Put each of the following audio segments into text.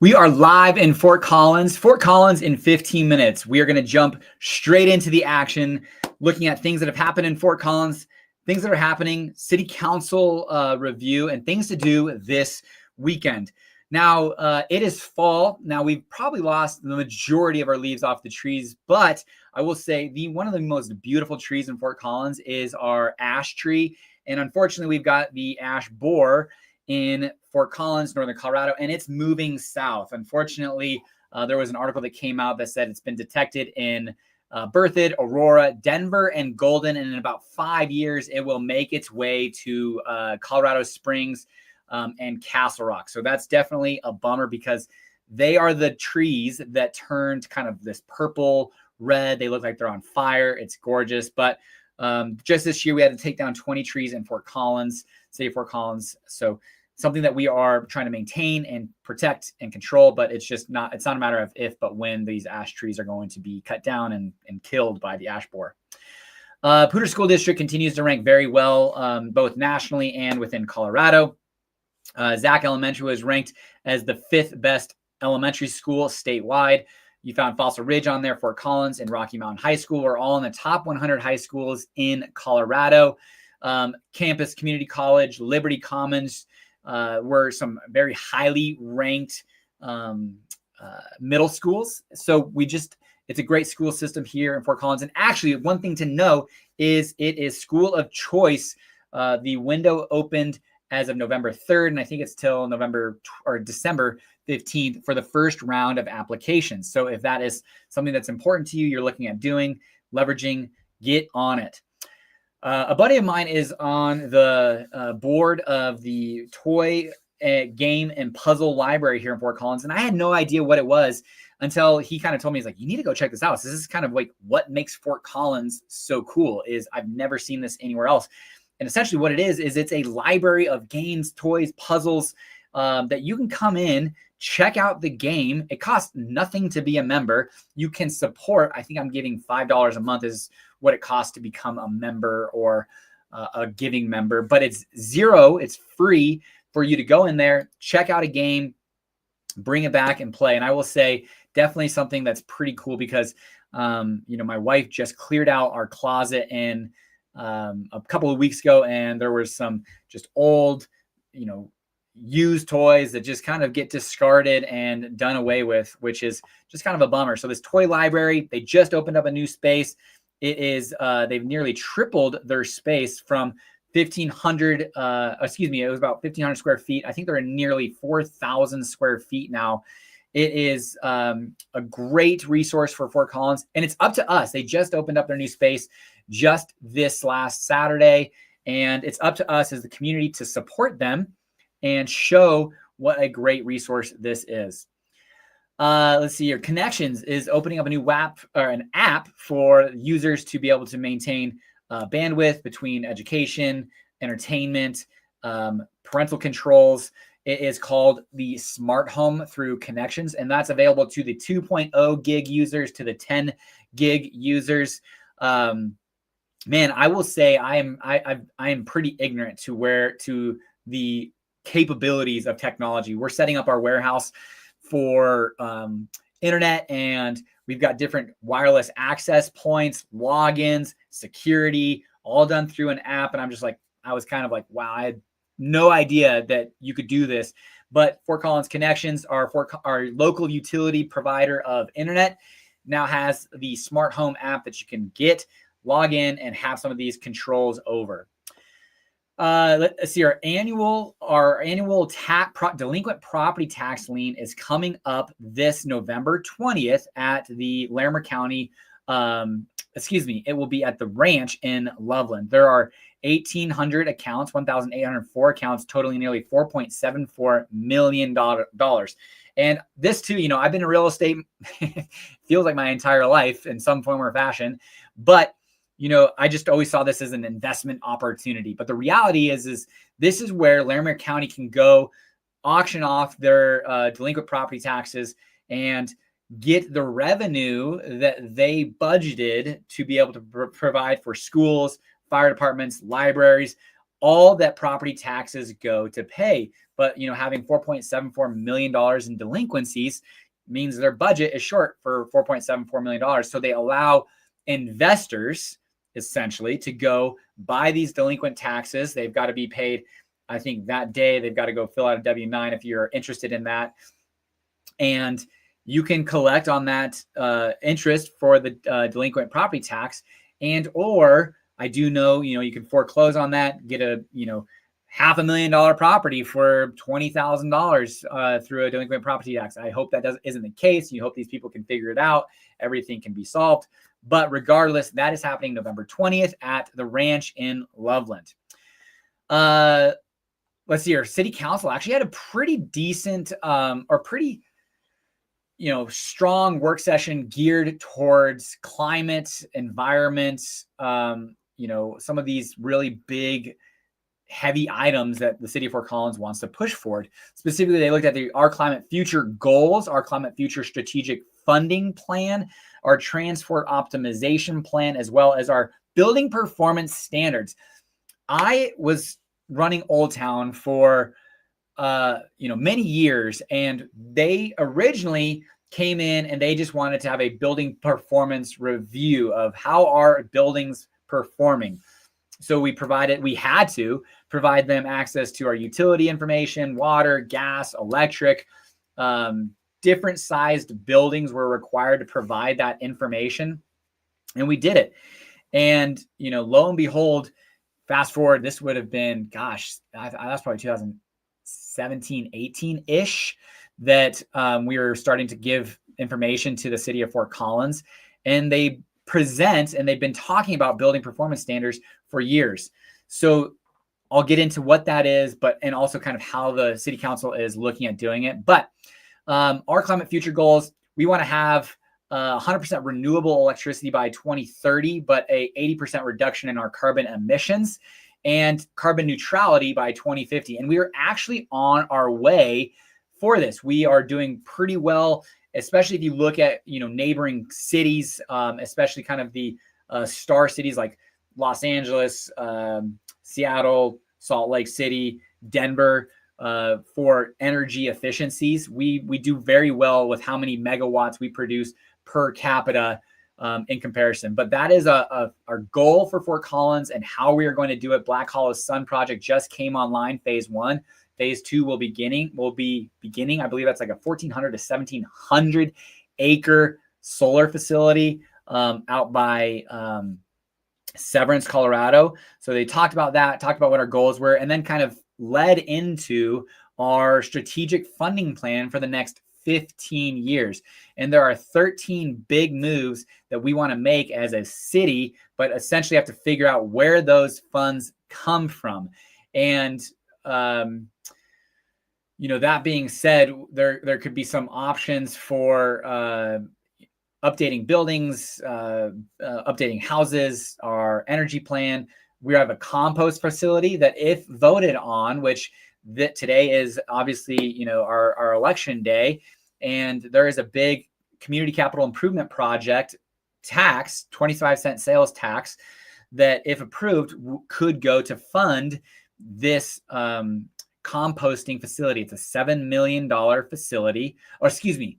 We are live in Fort Collins. Fort Collins in 15 minutes. We are going to jump straight into the action, looking at things that have happened in Fort Collins, things that are happening, city council review, and things to do this weekend. Now, it is fall. Now, we've probably lost the majority of our leaves off the trees, but I will say one of the most beautiful trees in Fort Collins is our ash tree. And unfortunately, we've got the ash borer in Fort Collins, Northern Colorado, and it's moving south. Unfortunately, there was an article that came out that said it's been detected in Berthoud, Aurora, Denver, and Golden, and in about 5 years, it will make its way to Colorado Springs and Castle Rock. So that's definitely a bummer because they are the trees that turned kind of this purple red. They look like they're on fire. It's gorgeous, but just this year, we had to take down 20 trees in Fort Collins, city of Fort Collins. So something that we are trying to maintain and protect and control, but it's not a matter of if, but when these ash trees are going to be cut down and killed by the ash borer. Poudre School District continues to rank very well, both nationally and within Colorado. Zach Elementary was ranked as the 5th best elementary school statewide. You found Fossil Ridge on there, Fort Collins, and Rocky Mountain High School. We're all in the top 100 high schools in Colorado. Campus Community College, Liberty Commons were some very highly ranked middle schools. So it's a great school system here in Fort Collins. And actually, one thing to know is it is school of choice. The window opened as of November 3rd, and I think it's till December 15th for the first round of applications. So if that is something that's important to you, you're looking at doing, leveraging, get on it. A buddy of mine is on the board of the toy, game, and puzzle library here in Fort Collins, and I had no idea what it was until he kind of told me, he's like, you need to go check this out. So this is kind of like what makes Fort Collins so cool is I've never seen this anywhere else. And essentially what it is it's a library of games, toys, puzzles that you can come in, check out the game. It costs nothing to be a member. You can support, I think I'm giving $5 a month is what it costs to become a member or a giving member, but it's zero. It's free for you to go in there, check out a game, bring it back and play. And I will say definitely something that's pretty cool because, my wife just cleared out our closet in a couple of weeks ago, and there was some just old, used toys that just kind of get discarded and done away with, which is just kind of a bummer. So this toy library, they just opened up a new space. It is, they've nearly tripled their space from 1,500, it was about 1,500 square feet. I think they're in nearly 4,000 square feet now. It is a great resource for Fort Collins, and it's up to us. They just opened up their new space just this last Saturday, and it's up to us as the community to support them and show what a great resource this is. Let's see here. Connections is opening up a new an app for users to be able to maintain bandwidth between education, entertainment, parental controls. It is called the Smart Home through Connections, and that's available to the 2.0 gig users, to the 10 gig users. Man, I will say I am pretty ignorant to the capabilities of technology. We're setting up our warehouse for internet, and we've got different wireless access points, logins, security, all done through an app. And I was kind of like, wow, I had no idea that you could do this. But Fort Collins Connections, our local utility provider of internet, now has the Smart Home app that you can log in, and have some of these controls over. Let's see. Our annual delinquent property tax lien is coming up this November 20th at the Larimer County. It will be at the ranch in Loveland. There are 1,800 accounts, 1,804 accounts, totaling nearly $4.74 million. And this too, I've been in real estate, feels like my entire life in some form or fashion, but I just always saw this as an investment opportunity. But the reality is this is where Larimer County can go auction off their delinquent property taxes and get the revenue that they budgeted to be able to provide for schools, fire departments, libraries, all that property taxes go to pay. But, having $4.74 million in delinquencies means their budget is short for $4.74 million. So they allow investors essentially to go buy these delinquent taxes. They've got to be paid, I think that day. They've got to go fill out a W-9 if you're interested in that. And you can collect on that interest for the delinquent property tax, and or I do know, you can foreclose on that, get a, $500,000 property for $20,000 through a delinquent property tax. I hope that isn't the case. You hope these people can figure it out. Everything can be solved. But regardless, that is happening November 20th at the ranch in Loveland. Let's see here. City Council actually had a pretty decent strong work session geared towards climate, environment, some of these really big, heavy items that the city of Fort Collins wants to push forward. Specifically, they looked at our climate future goals, our climate future strategic funding plan, our transport optimization plan, as well as our building performance standards. I was running Old Town for many years, and they originally came in and they just wanted to have a building performance review of how our buildings performing. So we had to provide them access to our utility information, water, gas, electric. Different sized buildings were required to provide that information, and we did it. And lo and behold, fast forward, this would have been, that's probably 2017, 18-ish that we were starting to give information to the city of Fort Collins, and they've been talking about building performance standards for years. So I'll get into what that is, and also kind of how the city council is looking at doing it. But our climate future goals, we want to have 100% renewable electricity by 2030, but a 80% reduction in our carbon emissions and carbon neutrality by 2050. And we are actually on our way for this. We are doing pretty well, especially if you look at, neighboring cities, especially kind of the star cities like Los Angeles, Seattle, Salt Lake City, Denver, for energy efficiencies. We do very well with how many megawatts we produce per capita in comparison. But that is our goal for Fort Collins and how we are going to do it. Black Hollow Sun Project just came online, phase 1. Phase 2 will be beginning. I believe that's like a 1,400 to 1,700 acre solar facility out by Severance, Colorado. So they talked about what our goals were, and then kind of led into our strategic funding plan for the next 15 years. And there are 13 big moves that we want to make as a city, but essentially have to figure out where those funds come from. And that being said, there could be some options for updating buildings, updating houses, our energy plan. We have a compost facility that, if voted on, which today is obviously, our election day, and there is a big community capital improvement project tax, 25-cent sales tax, that if approved could go to fund this composting facility. It's a $7 million facility, or excuse me,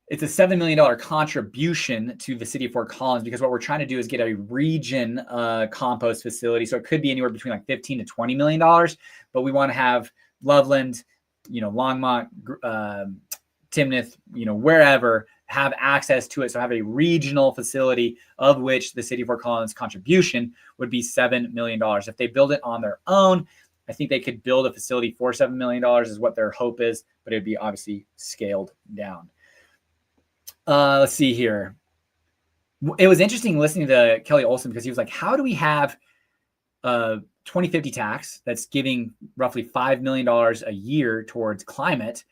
it's a $7 million contribution to the city of Fort Collins, because what we're trying to do is get a region compost facility. So it could be anywhere between like $15 to $20 million, but we want to have Loveland, Longmont, Timnath, wherever, have access to it. So have a regional facility, of which the city of Fort Collins contribution would be $7 million. If they build it on their own, I think they could build a facility for $7 million is what their hope is, but it'd be obviously scaled down. Let's see here. It was interesting listening to Kelly Olson, because he was like, how do we have a 2050 tax that's giving roughly $5 million a year towards climate,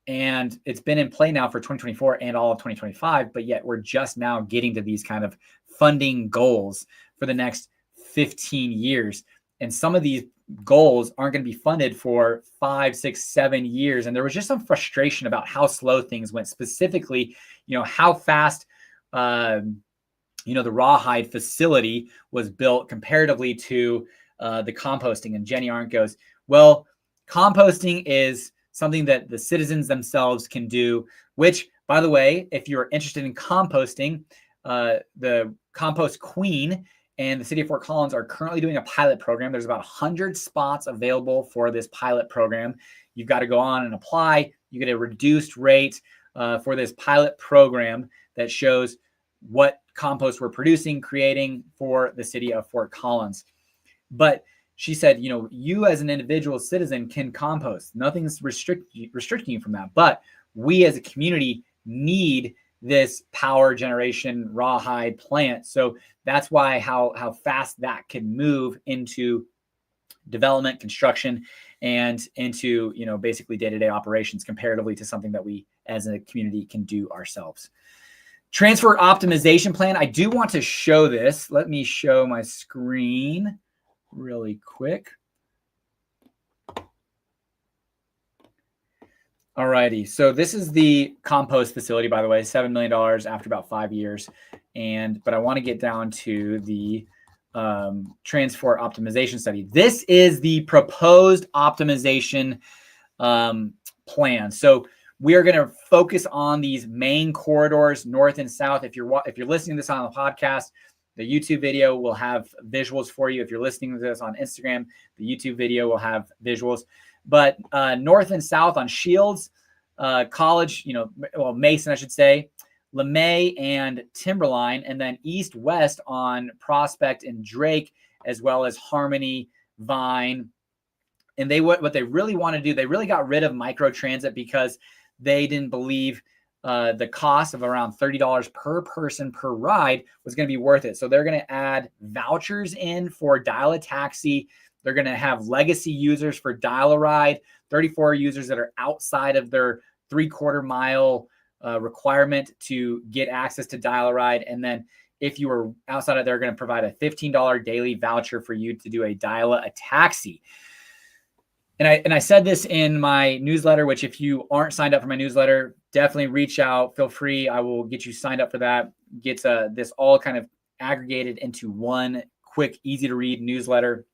and it's been in play now for 2024 and all of 2025, but yet we're just now getting to these kind of funding goals for the next 15 years. And some of these goals aren't going to be funded for 5, 6, 7 years. And there was just some frustration about how slow things went, specifically, how fast, the rawhide facility was built comparatively to the composting. And Jenny Arndt goes, well, composting is something that the citizens themselves can do, which, by the way, if you're interested in composting, the Compost Queen and the city of Fort Collins are currently doing a pilot program. There's about 100 spots available for this pilot program. You've got to go on and apply. You get a reduced rate for this pilot program that shows what compost we're producing, creating for the city of Fort Collins. But she said, you as an individual citizen can compost. Nothing's restricting you from that. But we as a community need this power generation rawhide plant. So that's why how fast that can move into development, construction, and into basically day-to-day operations comparatively to something that we as a community can do ourselves. Transfer optimization plan. I do want to show this. Let me show my screen really quick. Alrighty, so this is the compost facility, by the way, $7 million after about 5 years. But I want to get down to the transfer optimization study. This is the proposed optimization plan. So we are going to focus on these main corridors, north and south. If you're listening to this on the podcast, the YouTube video will have visuals for you. If you're listening to this on Instagram, the YouTube video will have visuals. But north and south on Shields, College, Mason, I should say, LeMay and Timberline, and then east-west on Prospect and Drake, as well as Harmony, Vine. And what they really want to do, they really got rid of microtransit because they didn't believe the cost of around $30 per person per ride was going to be worth it. So they're going to add vouchers in for Dial-A-Taxi. They're going to have legacy users for Dial-A-Ride, 34 users that are outside of their 3/4 mile requirement to get access to Dial-A-Ride. And then if you are outside of, they're going to provide a $15 daily voucher for you to do a Dial-A-Taxi. And I said this in my newsletter, which if you aren't signed up for my newsletter, definitely reach out. Feel free. I will get you signed up for that. Get this all kind of aggregated into one quick, easy to read newsletter.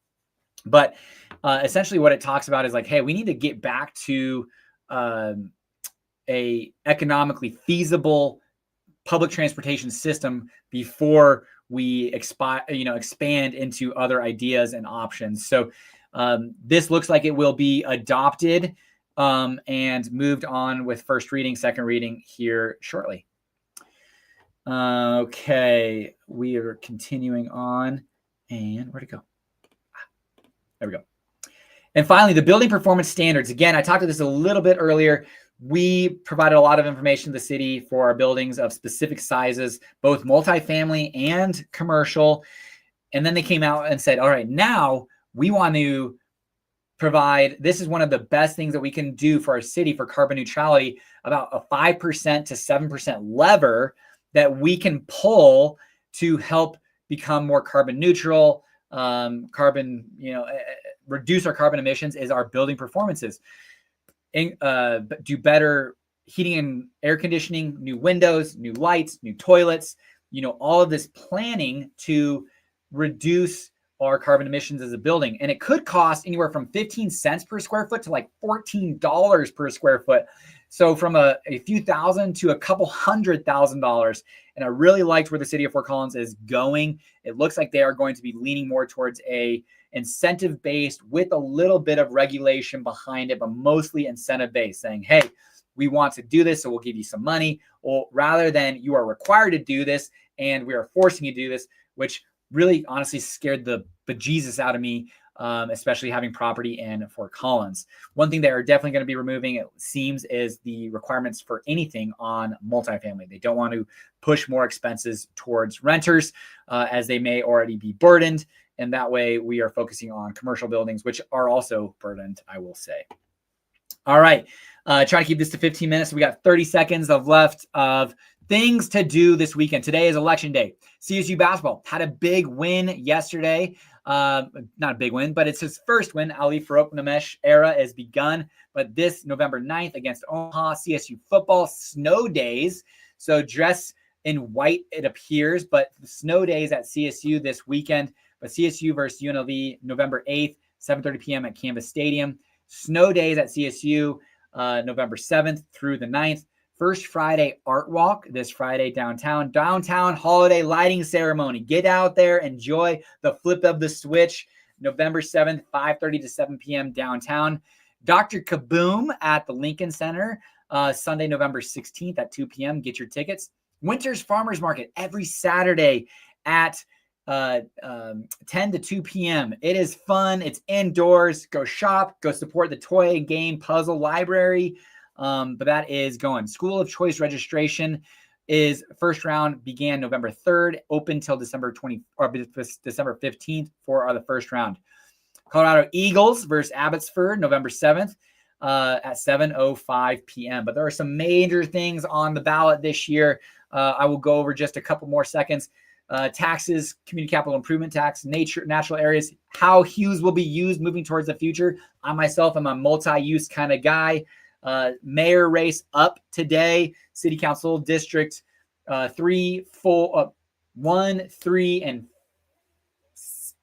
But essentially what it talks about is like, hey, we need to get back to a economically feasible public transportation system before we expand into other ideas and options. So this looks like it will be adopted and moved on with first reading, second reading here shortly. Okay, we are continuing on. And where'd it go? There we go. And finally, the building performance standards. Again, I talked about this a little bit earlier. We provided a lot of information to the city for our buildings of specific sizes, both multifamily and commercial. And then they came out and said, all right, now we want to provide, this is one of the best things that we can do for our city for carbon neutrality, about a 5% to 7% lever that we can pull to help become more carbon neutral, reduce our carbon emissions is our building performances. Do better heating and air conditioning, new windows, new lights, new toilets, all of this planning to reduce our carbon emissions as a building. And it could cost anywhere from 15 cents per square foot to like $14 per square foot. So from a few thousand to a couple $100,000. And I really liked where the city of Fort Collins is going. It looks like they are going to be leaning more towards a incentive based with a little bit of regulation behind it, but mostly incentive based, saying, hey, we want to do this, so we'll give you some money, or rather than you are required to do this and we are forcing you to do this, which really honestly scared the bejesus out of me, especially having property in Fort Collins. One thing they are definitely going to be removing, it seems, is the requirements for anything on multifamily. They don't want to push more expenses towards renters as they may already be burdened. And that way we are focusing on commercial buildings, which are also burdened, I will say. All right. Try to keep this to 15 minutes. We got 30 seconds left of things to do this weekend. Today is election day. CSU basketball had a big win yesterday. Not a big win, but it's his first win. Ali Farouk Namesh era has begun. But this November 9th against Omaha, CSU football, snow days. So dress in white, it appears, but the snow days at CSU this weekend. But CSU versus UNLV, November 8th, 7:30 p.m. at Hughes Stadium. Snow days at CSU, November 7th through the 9th. First Friday Art Walk this Friday downtown. Downtown holiday lighting ceremony. Get out there, enjoy the flip of the switch. November 7th, 5:30 to 7 p.m. downtown. Dr. Kaboom at the Lincoln Center, Sunday, November 16th at 2 p.m. Get your tickets. Winter's Farmers Market every Saturday at 10 to 2 p.m. It is fun. It's indoors. Go shop. Go support the toy and game puzzle library. But that is going. School of Choice registration is first round began November 3rd, open till December 15th for the first round. Colorado Eagles versus Abbotsford, November 7th at 7:05 p.m. But there are some major things on the ballot this year. I will go over just a couple more seconds. Taxes, community capital improvement tax, natural areas, how Hughes will be used moving towards the future. I myself am a multi-use kind of guy. Mayor race up today. City Council District 3, 4, 1, 3, and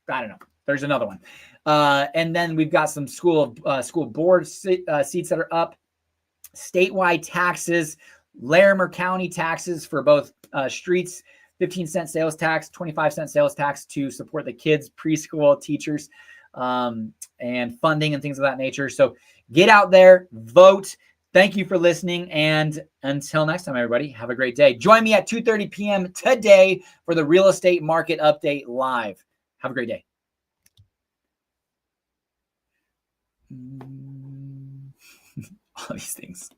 I don't know. There's another one. And then we've got some school board seats that are up. Statewide taxes, Larimer County taxes for both streets, 15-cent sales tax, 25-cent sales tax to support the kids, preschool teachers, and funding and things of that nature. So get out there, vote. Thank you for listening. And until next time, everybody, have a great day. Join me at 2:30 p.m. today for the real estate market update live. Have a great day. All these things.